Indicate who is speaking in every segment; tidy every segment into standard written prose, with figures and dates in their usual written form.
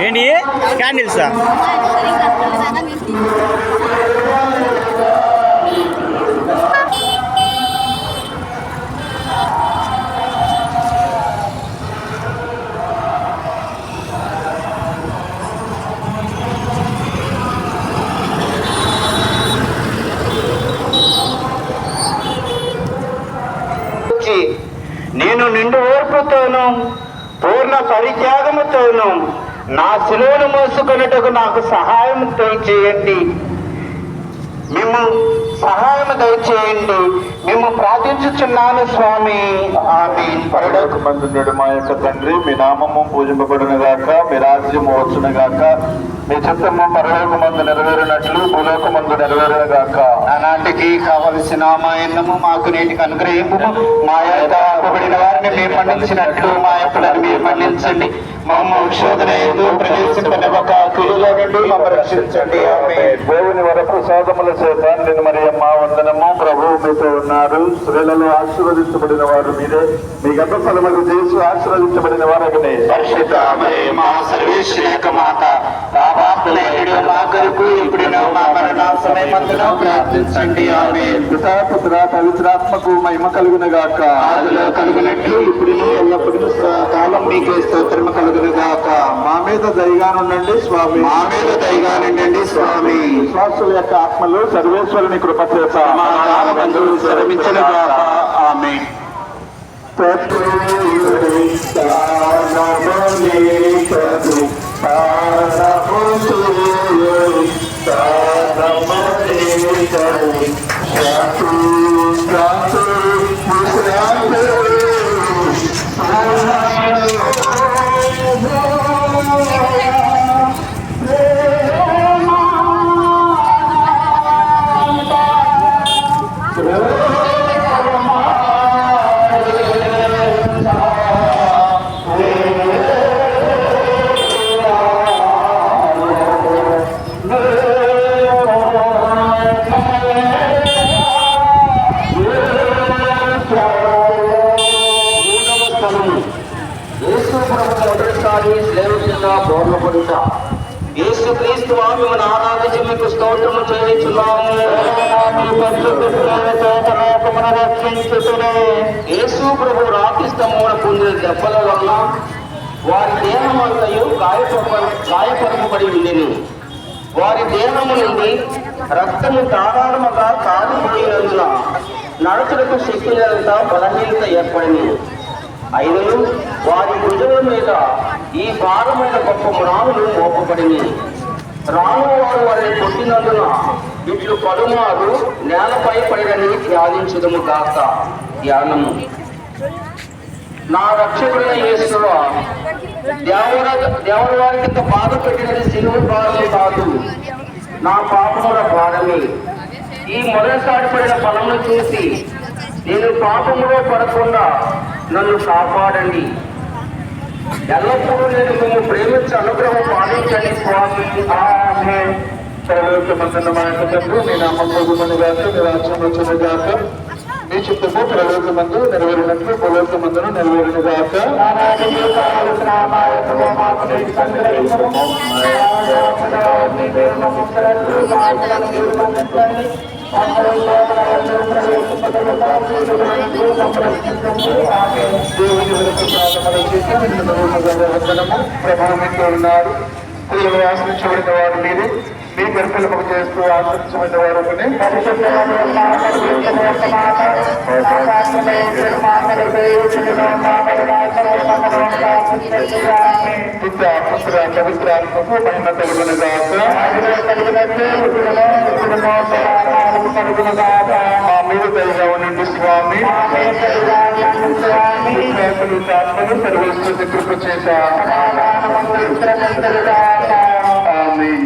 Speaker 1: ఏంటి క్యాండిల్సా?
Speaker 2: నేను నిండు ఓర్పుతోనూ పూర్ణ పరిత్యాగముతోనూ నా శిలువను మోసుకొనుటకు నాకు సహాయం దయచేయండి. మేము సహాయం దయచేయండి. మేము ప్రార్థించుచున్నాను స్వామి. ఆమేన్.
Speaker 3: పరలోకమందుండు మా యొక్క తండ్రి, మీ నామము పూజింపబడును గాక, మీ రాజ్యము వచ్చును గాక, మీ చిత్తము పరలోకమందు నెరవేరినట్లు భూలోకమందు నెరవేరును గాక.
Speaker 2: ఆనాటికి కావలసిన మా అన్నము మాకు నేటికి అనుగ్రహింపు. మా యొక్క అప్పబడిన వారిని మేము మన్నించినట్లు మా అప్పులను మీరు మన్నించండి. మమ్మల్ని శోధన యందు ప్రవేశింపనివ్వక కీడులో నుండి మమ్మల్ని రక్షించండి. ఆమేన్.
Speaker 3: దేవుని వరప్రసాదముల చేత నిన్ను మరియమ్మ వందనము. ప్రభువు మీతో ఉన్నారు. స్త్రీలలో ఆశీర్వదించబడిన వారు మీరే, మీ గర్భ ఫలములు చేసి ఆశీర్వదించబడిన వారగనే.
Speaker 2: పరిశుద్ధ మరియమ్మ సర్వేశ్వరి యొక్క మాత, పాపాత్ములైన మా కొరకు ఇప్పుడును మా మరణ సమయమందును ప్రార్థించండి. ఆమేన్.
Speaker 3: పితా పుత్ర పవిత్రాత్మకు మహిమ కలుగును గాక.
Speaker 2: ఆదిలో కలుగునట్లు ఇప్పుడును ఎల్లప్పుడూ కాలం మీకే స్తోత్రము కలుగును గాక.
Speaker 3: మా మీద దయగానుండండి స్వామి.
Speaker 2: మా మీద దయగానండి స్వామి.
Speaker 3: విశ్వాసుల యొక్క ఆత్మలు సర్వేశ్వరుని కృప చేత
Speaker 2: సమాధానమందు విశ్రమించును గాక. ఆమేన్. యేసుక్రీస్తు మిమ్మల్ని ఆరాధించి మీకు స్తోత్రము చేయించున్నాము. యేసు ప్రభు రాతిస్తమున పొందిన దెబ్బల వల్ల వారి దేహమంతయు గాయపరపబడి ఉండెను. వారి దేహము నుండి రక్తము ధారాళముగా కారిపోయినందున నడచులకు శక్తినంత బలహీనత ఏర్పడింది. అయినను వారి భుజముల మీద ఈ భారమైన గొప్ప మ్రాణులు మోపబడింది. రాను వారు వారిని కొట్టినందున ఇట్లు పలుమారు నేలపై పడినని ధ్యానించుదము కాక. ధ్యానము. నా రక్షకుడైన యేసువా, దేవుడు వారికి బాధ పెట్టినది సిలువ భారమే కాదు, నా పాపముల భారమే. ఈ మొదటిసారి పడిన ఫలమును చూసి నేను పాపములో పడకుండా నన్ను కాపాడండి. ఎల్లప్పుడూ నేను మేము ప్రేమించి అనుగ్రహం పాటించండి స్వామి. ఆమేన్.
Speaker 3: పరలోకమందున్న మా యొక్క తండ్రి, మీ నామం ప్రభువును గాక, మీ రాజ్యం వచ్చును గాక, మీ చిత్తము పరలోకమందు నెరవేరినట్లు భూలోకమందును నెరవేరును గాక. ప్రభావితో ఉన్నారు. స్త్రీలు ఆశ్రయించబడిన వారు మీరే, మీ గర్భలకు చేస్తూ ఆశ్రయించబడిన వారు పుత్ర పవిత్రాత్మకు మహిమ కలుగును గాక. మా మీద దయగా ఉండండి స్వామి. ఆత్మను సర్వేశ్వరుని కృప చేత. ఆమేన్.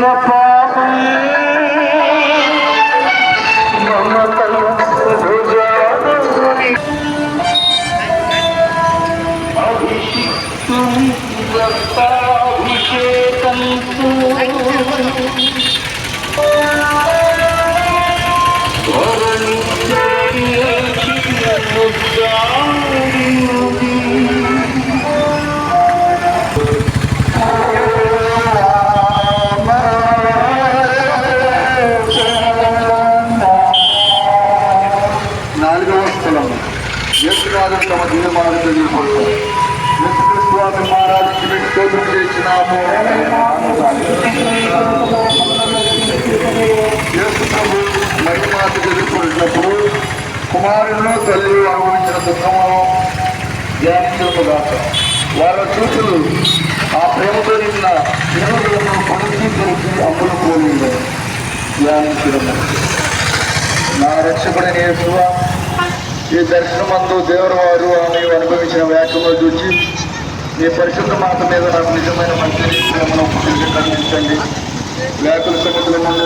Speaker 2: చేసిన పాపం
Speaker 3: యేసునాథుడు తమ దినమాలను తెలియపడతారు. యేసుక్రీస్తు వారిని మహారాజుకి పెట్టి స్తోత్రం చేసినాము. యేసు ప్రభు మహిమాత తెలియపడినప్పుడు కుమారులను తల్లి అనుభవించిన దుఃఖమును ధ్యానించముగాక. వాళ్ళ చూపులు ఆ ప్రేమతో నిన్న దేవుడులను పొడిచి తెలిసి అమ్ములు పోలింది ధ్యానించడము. నా రక్షకుడైన యేసువా, ఈ దర్శనమందు దేవుడు వారు ఆమె అనుభవించిన వ్యాఖ్యలు చూసి మీ పరిశుద్ధ మాత మీద నాకు నిజమైన మంచి ప్రేమను ఖండించండి. వ్యాకుల సముద్రం ముందు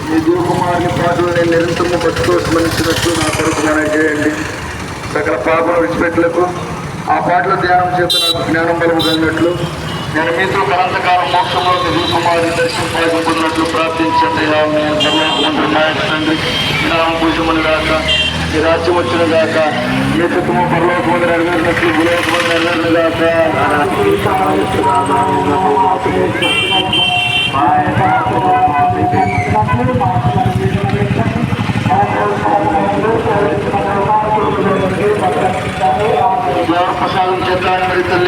Speaker 3: మీ దేవకుమారుని పాటలు నేను నిరంతరము భక్తితో స్మరించినట్లు నా కొరకు మనం చేయండి. సకల పాపను విడిచిపెట్టలకు ఆ పాటల ధ్యానం చేత నాకు జ్ఞానం బలము కలిగినట్లు నేను మీతో కలంతకాలం మోక్షంలో దేవకుమారుని దర్శనం పొందినట్లు ప్రార్థించండి. తండ్రి జ్ఞానం పూజమని గాక, ఈ రాజ్యం వచ్చిన గాక, మీ కుటుంబం పరలోకమంది నెరవేరినట్లు భూలోకమంది నెరవేరిన గాక. దేవుడు ప్రసాదం చేద్దామని మరి తల్లి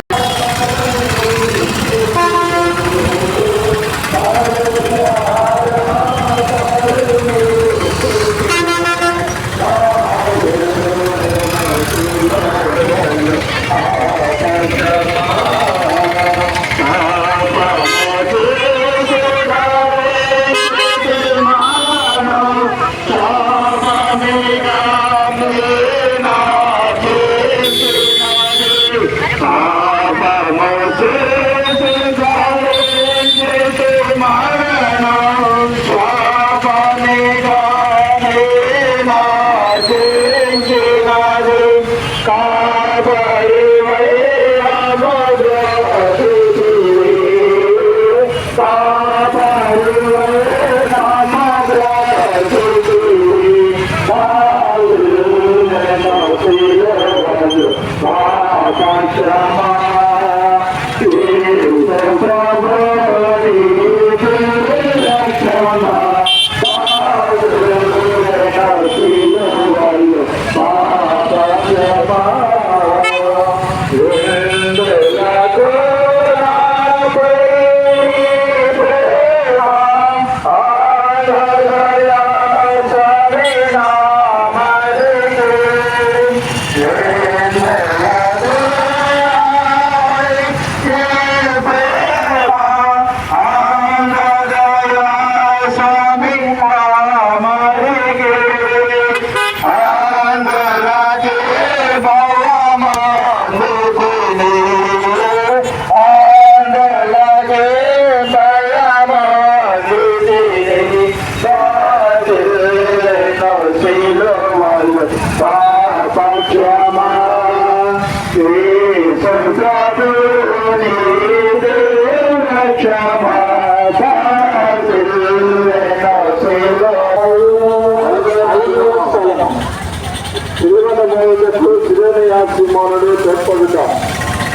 Speaker 3: సిమోనుడు చెప్పబడ్డ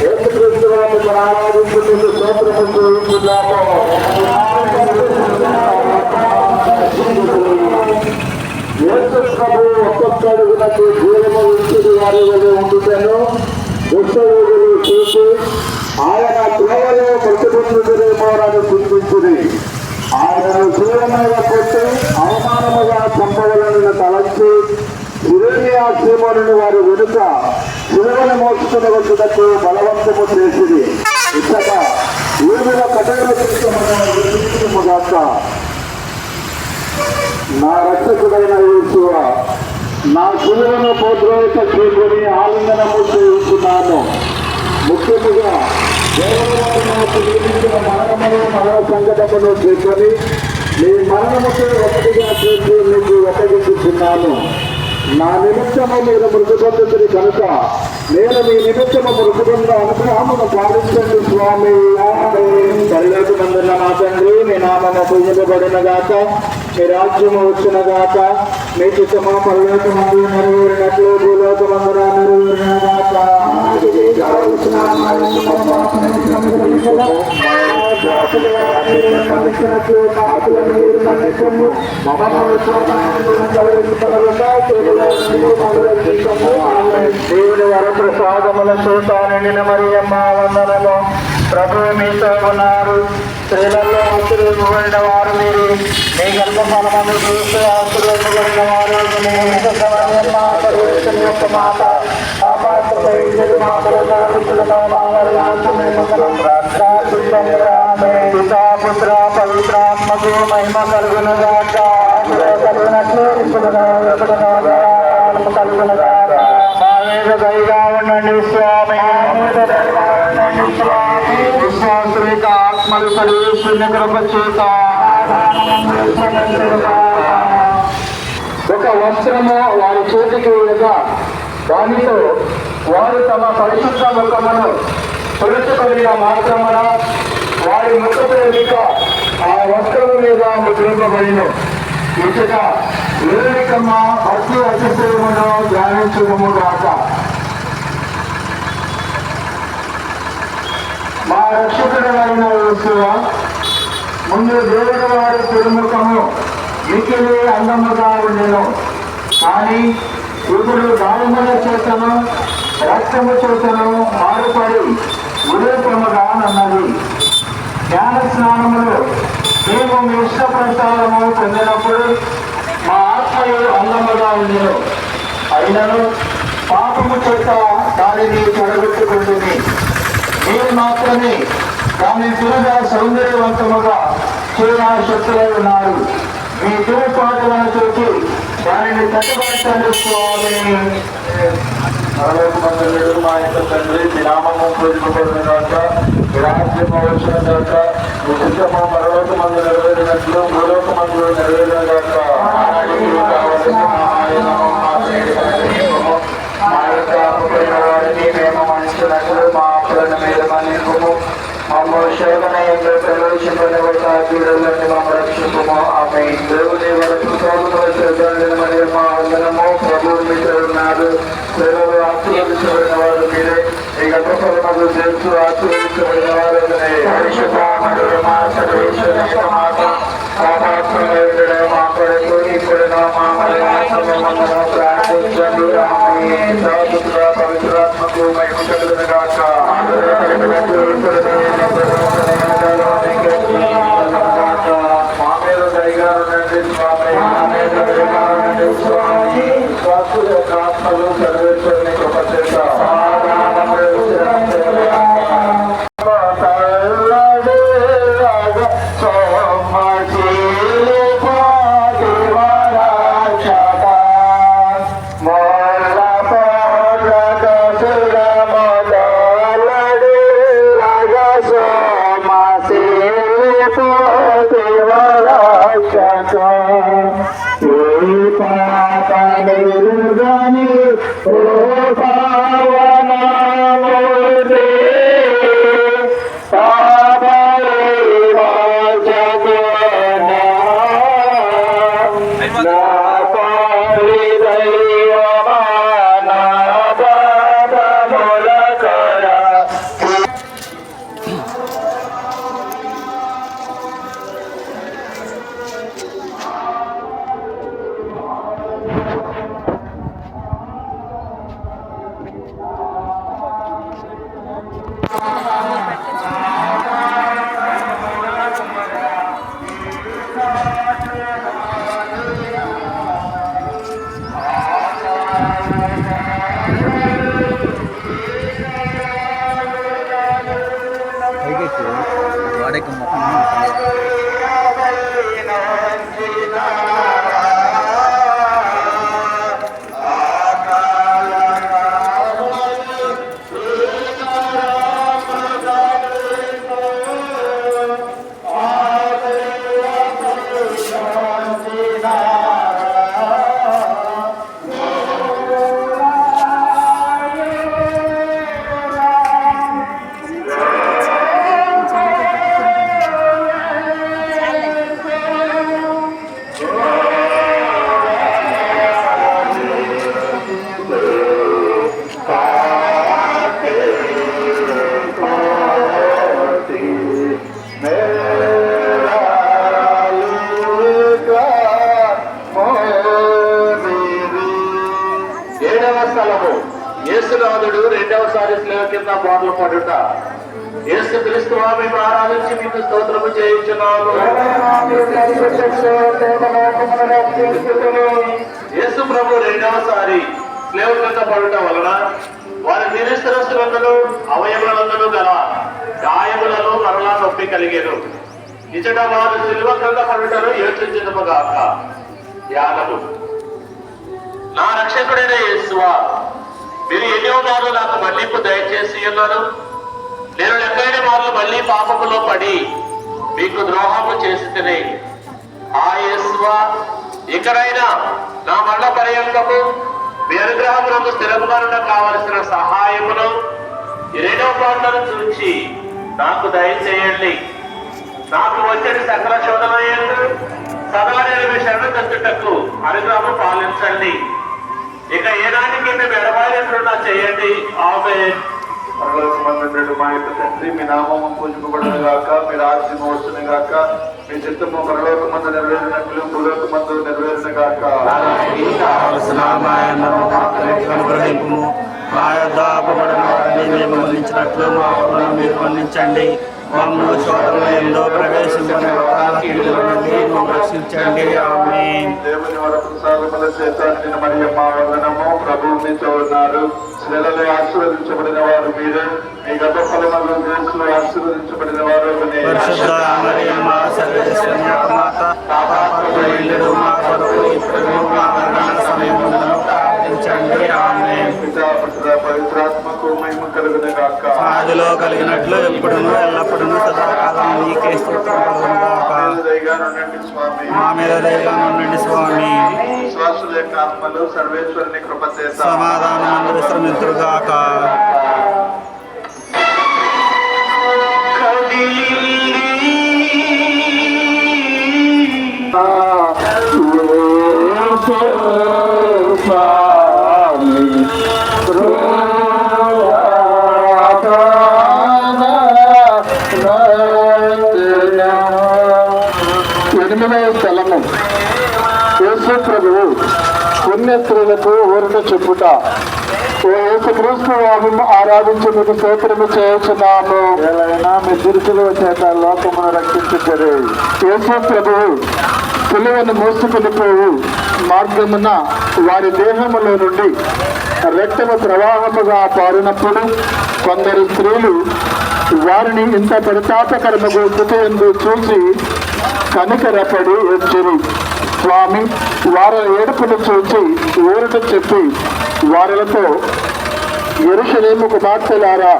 Speaker 3: యేసుక్రీస్తుని మనం ఆరాధించుకుంటూ స్తోత్రములు చెల్లిస్తున్నాము. యేసు ప్రభు ఒక్కొక్క అడుగునకు జీవము ఇచ్చేది వారి వల్ల ఉండుటను దుష్టయోగులు చూసి ఆయన త్రోవలో ప్రతిబంధుడేమో అని చింతించింది. ఆయనను జీవముగా కొట్టి అవమానముగా చంపవలనని తలంచి సిరేనియా సీమోనుని వారి వెనుక శిలువను మోసుకుని వచ్చుటకు బలవంతము చేసింది. ఇచ్చట ఊరిలో కటకలు తీసుకున్నాక నా రక్షకుడైన యేసువా, నా శిలువను పోద్రోహిత చేసుకుని ఆలింగనము చేస్తున్నాను. ముఖ్యముగా దేవతను జీవించిన మరణమును మరణ సంఘటనను చేసుకొని మీ మరణముతో ఒకటిగా చేసి మీకు ఒప్పగించుతున్నాను. నా నిమిత్తము మీరు మృతి పొందుతుంది కనుక నేను మీ నిమిత్తము మృతి పొందిన అనుగ్రహమును పాలించండి స్వామి. పరలోక మందున్న మా తండ్రి, మీ నామము పూజింపబడిన గాక, మీ రాజ్యము వచ్చిన గాక, మీ చిత్తము పరలోక మందు నెరవేరినట్లు భూలోక మందున నెరవేరిన గాక. దేవుని వరప్రసాదముల చూతానని మరియమ్మ వందనము. ప్రభు మీతో ఉన్నారు, స్త్రీలలో ఆశీర్వదింపబడిన వారు మీరు, మీ గర్భఫలమును చూస్తే ఆశీర్వదింపబడిన వారు మరియమ్మ సర్వేశ్వరుని యొక్క మాట. పితా పుత్ర పవిత్రాత్మకు మహిమ కలుగును గాక. కలిగినట్లు మా మీద దయగా ఉండండి స్వామి. విశ్వాసుల ఆత్మలు సర్వేశ్వరుని కృప చేత ఒక వస్త్రము వారి చేతికి వేయగా దానితో వారు తమ పరిశుద్ధ ముఖమును తుడుచుకొనిన మాత్రమున వారి ముఖపేరిక ఆ వస్త్రము మీద ముద్రింపబడిన ఇచ్చట వేదికమ్మ భక్తి అతిశయమును ధ్యానించుము గాక. మా రక్షకుడైన యేసువా, ముందు దేవుని వారి తిరుముఖము మిక్కిలి అందముగా ఉండెను, కానీ ఇప్పుడు గాయముల చేతను రక్తము చేతను మారుపడి ఉదయముగా నన్నది. జ్ఞాన స్నానములు మేము మీ ఇష్ట ప్రసాదము పొందినప్పుడు మా ఆత్మలు అందముగా ఉండెను, అయినను పాపము చేత దానిని చెడగొట్టుకుంటుంది. మీరు మాత్రమే దాన్ని తిరగా సౌందర్యవంతముగా చేయశక్తులై ఉన్నారు. మీ తిరుగుపాటులను చూసి దానిని తట్టుబట్టండి స్వామి. పరలోకమందుడు మా యొక్క తండ్రి, మీ నామము పూజింపబడిన గాక, మీ రాజ్యము వచ్చిన గాక, మీ చిత్తము పరలోకమందు నెరవేరినట్లు భూలోకమందు నెరవేరిన గాక. మా యొక్క అప్పుడైన వారిని మేము మన్నించినట్లు మా అప్పులను మీరు మన్నింపుము. మమ్మల్ని శోధనయంలో ప్రవేశింపనివ్వటాన్ని మమ్మ రక్షింపుము. ఆమె దేవుని వరకు సోదరులు మరియు మా వందనము. ప్రభువు మీతో ఉన్నారు, స్త్రీలలో ఆశీర్వదించబడిన వారు మీరే, ఈ గర్భఫలములు తెలుసు ఆశీర్వదించబడిన వారు పరిశుద్ధ మరియు మా సర్వేశ్వరుని మాట మా కొరకు ఇప్పుడు మా మరణము ప్రార్థించండి. పవిత్రాత్మకు మహిమ కలుగును గాక. మా మీద దయగా ఉండండి స్వామి. స్వాస్థ్య యొక్క ఆత్మలు సర్వేశ్వరుని కృప చేత
Speaker 1: వాడేకి మొత్తం
Speaker 3: యేసునాథుడు రెండవసారి శిలువ కింద బాధలు పడుట. యేసు క్రీస్తు మేము ఆరాధించి మీకు స్తోత్రము చేయించున్నాము. యేసు ప్రభు రెండవసారి శిలువ కింద పడుట వలన వారి నిరీశ్వరస్తులందరూ అవయములందరూ గల గాయములను మరలా నొప్పి కలిగేను. ఇచ్చట వారు శిలువ కింద పడుటను యోచించుగాక. ధ్యానము. నా రక్షకుడైన యేసువా, మీరు ఎన్నో మార్లు నాకు మన్నింపు దయచేసి ఉన్నారు. నేను లెక్కైన మార్లు మళ్ళీ పాపములో పడి మీకు ద్రోహము చేసి తిని, ఆ యేసువా, ఇకనైనా నా మరణ పర్యంతము మీ అనుగ్రహములకు స్థిరముగా కావలసిన సహాయమును ఈ రెండవ పాటలను చూచి నాకు దయచేయండి. నాకు వచ్చేది సకల శోధనయందు సదా నేను మీ శరణ తెచ్చుటకు అనుగ్రహము పాలించండి. ఇక ఏనాటికి మేము ఎడబాయినట్లున్నా చేయండి. ఆమేన్. పరలోకమందుండు మా యొక్క తండ్రి, మీ నామము పూజింపబడును గాక, మీ రాజ్యము వచ్చును గాక, మీ చిత్తము పరలోకమందు నెరవేరినట్లు భూలోకమందు నెరవేరును గాక.
Speaker 1: మేము మన్నించినట్లు మా అప్పులను మీరు మన్నించండి. మమ్మల్ని శోధనలో ఎంతో ప్రవేశించండి, రక్షించండి. ఆమేన్.
Speaker 3: దేవుని వరప్రసాదముల చేత నిన్న మరియమ్మ వందనము. ప్రభువు మీతో ఉన్నారు. స్త్రీలలో ఆశీర్వదించబడిన వారు మీరే, మీ గర్భఫలములు యేసు ఆశీర్వదించబడిన వారు.
Speaker 1: పరిశుద్ధ మరియమ్మ సర్వేశ్వరి యొక్క మాత, పాపాత్ములైన మా కొరకు ఇప్పుడును మా మరణ సమయములో ప్రార్థించండి. ఆమేన్.
Speaker 3: పితా పుత్ర పవిత్రాత్మకు మహిమ కలుగును గాక.
Speaker 1: ఆదిలో కలిగినట్లు ఎప్పుడును ఎల్లప్పుడును సదాకాలం నీకే స్తోత్రం కలుగును గాక.
Speaker 3: మా మీద దయగా ఉండండి స్వామి.
Speaker 1: విశ్వాసుల యొక్క
Speaker 3: ఆత్మలు సర్వేశ్వరుని కృప చేత
Speaker 1: సమాధానం విశ్రమింతురుగాక.
Speaker 3: ఎనిమిదవ స్థలము. యేసు ప్రభువు పుణ్యస్త్రీలకు ఊరిక చెప్పుట. ఓ యేసుక్రీస్తు వారిని ఆరాధించి మీకు స్తోత్రము చేస్తున్నాము. ఏలైనా మీ దురుసుల చేత లోకమును రక్షించుతారు. యేసు ప్రభువు సిలువను మోసుకునిపోయి మార్గమున వారి దేహములో నుండి రక్తము ప్రవాహముగా పారినప్పుడు కొందరు స్త్రీలు వారిని ఇంత పరితాపకరముగా స్థితియందు చూసి కనికరపడి వచ్చిరి. స్వామి వారి ఏడుపును చూసి ఊరట చెప్పి వారితో, యెరూషలేము కుమార్తెలారా,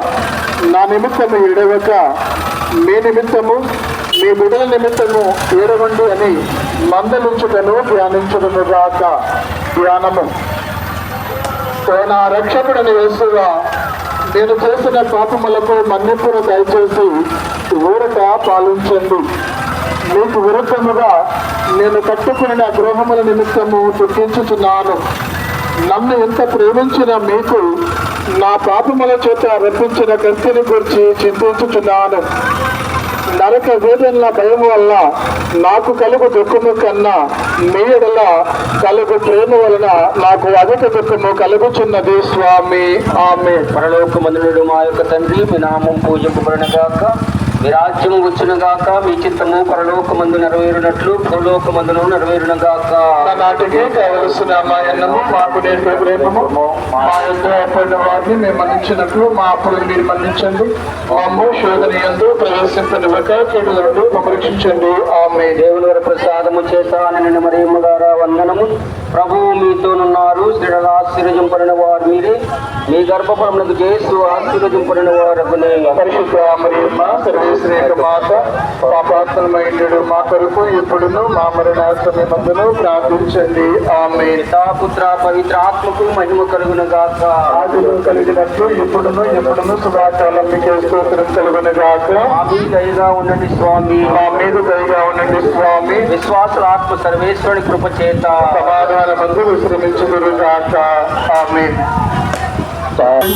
Speaker 3: నా నిమిత్తము ఏడవక మీ నిమిత్తము మీ బిడ్డల నిమిత్తము ఏడవండి అని మందలించుటను ధ్యానించుటను గాక. ధ్యానము. నా రక్షకుడని యేసుగా నేను చేసిన పాపములకు మన్నింపును దయచేసి ఊరట పాలించండి. మీకు విరుద్ధముగా నేను కట్టుకున్న గృహముల నిమిత్తము దుఃఖించుచున్నాను. నన్ను ఎంత ప్రేమించిన మీకు నా పాపముల చేత రప్పించిన కత్తిని గురించి చింతించుచున్నాను. నరక వేదనల భయం వల్ల నాకు కలుగు దుఃఖము కన్నా మీ ఎడల కలుగు ప్రేమ వలన నాకు అధిక దుఃఖము కలుగుచున్నది స్వామి. ఆమేన్.
Speaker 2: పరలోకమందుడు మా యొక్క తండ్రి, మీ నామం పూజింపబడును గాక, మీ రాజ్యము వచ్చును గాక, మీ చిత్తము పరలోకమందు నెరవేరునట్లు భూలోకమందును నెరవేరును గాక.
Speaker 3: నాటికి కావలసిన మా అన్నము మాకు నేర్పే ప్రేమము మా యొక్క అప్పటి వారిని మేము మన్నించినట్లు మా అప్పుడు మీరు మన్నించండి. మమ్ము శోధనయందు ప్రవేశింపనివ్వక చెడులను రక్షించండి. ఆమె.
Speaker 2: దేవుని వారి ప్రసాదము చేత నిన్న మరియమ్మ గారా వందనము. ప్రభువు మీతోనున్నారు. స్త్రీలలో ఆశీర్వదింపబడిన వారు మీరే, మీ గర్భఫలమునకు యేసు ఆశీర్వదింపబడిన వారు.
Speaker 3: పరిశుద్ధ మరియమ్మ సర్వేశ్వరి యొక్క మాత, పాపాత్ములమైనడు మా కొరకు ఇప్పుడును మా మరణ సమయమందును ప్రార్థించండి. ఆమె.
Speaker 2: పితా పుత్ర పవిత్ర ఆత్మకు మహిమ కలుగును గాక.
Speaker 3: ఆదిలో కలిగినట్లు ఇప్పుడును ఎప్పుడును సదాకాలం మీకే స్తోత్రం కలుగును గాక.
Speaker 2: మా మీద దయగా ఉండండి స్వామి.
Speaker 3: మా మీద దయగా ఉండండి స్వామి.
Speaker 2: విశ్వాసుల ఆత్మ సర్వేశ్వరుని కృప చేత
Speaker 3: సమాధానమందు విశ్రమించుదురు గాక. ఆమె.
Speaker 2: స్వామి.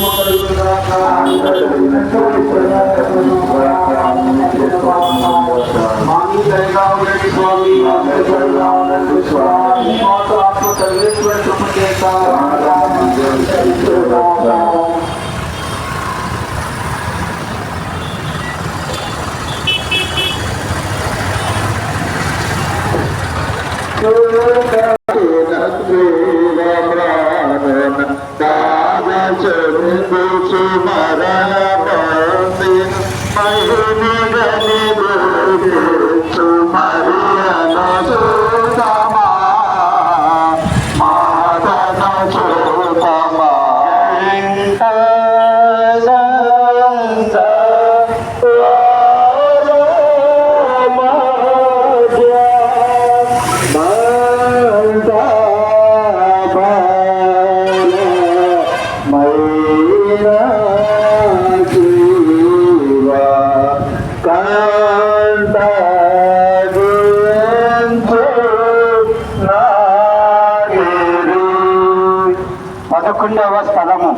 Speaker 2: పదకొండవ స్థలము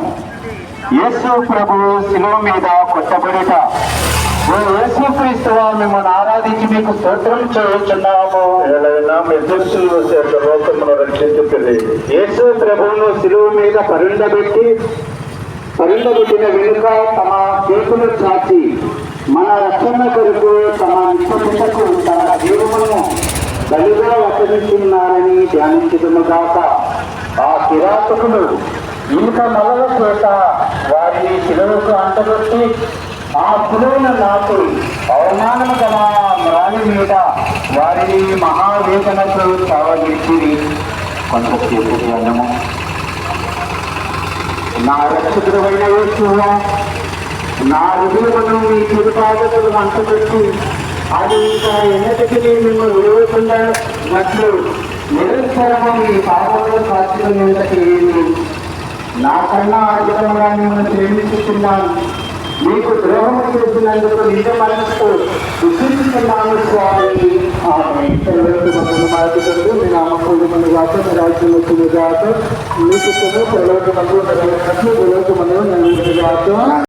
Speaker 2: యేసు ప్రభు శిలువ మీద కొట్టబడుట. ఓ యేసుక్రీస్తువా, మిమ్మల్ని ఆరాధించి మీకు స్తోత్రం చేయుచున్నాము.
Speaker 3: లోకమును రక్షించుతుంది.
Speaker 2: యేసు ప్రభువును శిలువ మీద పరుండబెట్టిన వెనుక తమ చేతులు చాచి మన రక్షణ కొరకు తమ నిత్యకు తన జీవమును బలిగా వసనిస్తున్నారని ధ్యానించుదుము గాక. ఆ కిరాతకులు ఇనుక మలల చేత వారిని శిలువకు అంటగొట్టి ఆ శిలువను నాటి అవమానము గల మ్రాణి మీద వారిని మహావేదనకు చావగిరిచిరి. కొంతసేపు ధ్యానము. నా రక్షకుడైన యేసువా, నా హృదయమును మీ తిరుపాదకులు అంటగొట్టి అది ఇంకా ఎన్నటికీ మిమ్మల్ని విలువకుండాట్లు నిరంతరము మీ పాపంలో సాక్షులకి నాకన్నా అధికంగా మిమ్మల్ని ప్రేమిస్తున్నాను. మీకు ద్రోహం చేసినందుకు నిజ మనసుతో దుఃఖిస్తున్నాను స్వామి. మీ నామకుడు గాక, మీ రాజ్యం గాక, మీకు ప్రలోభ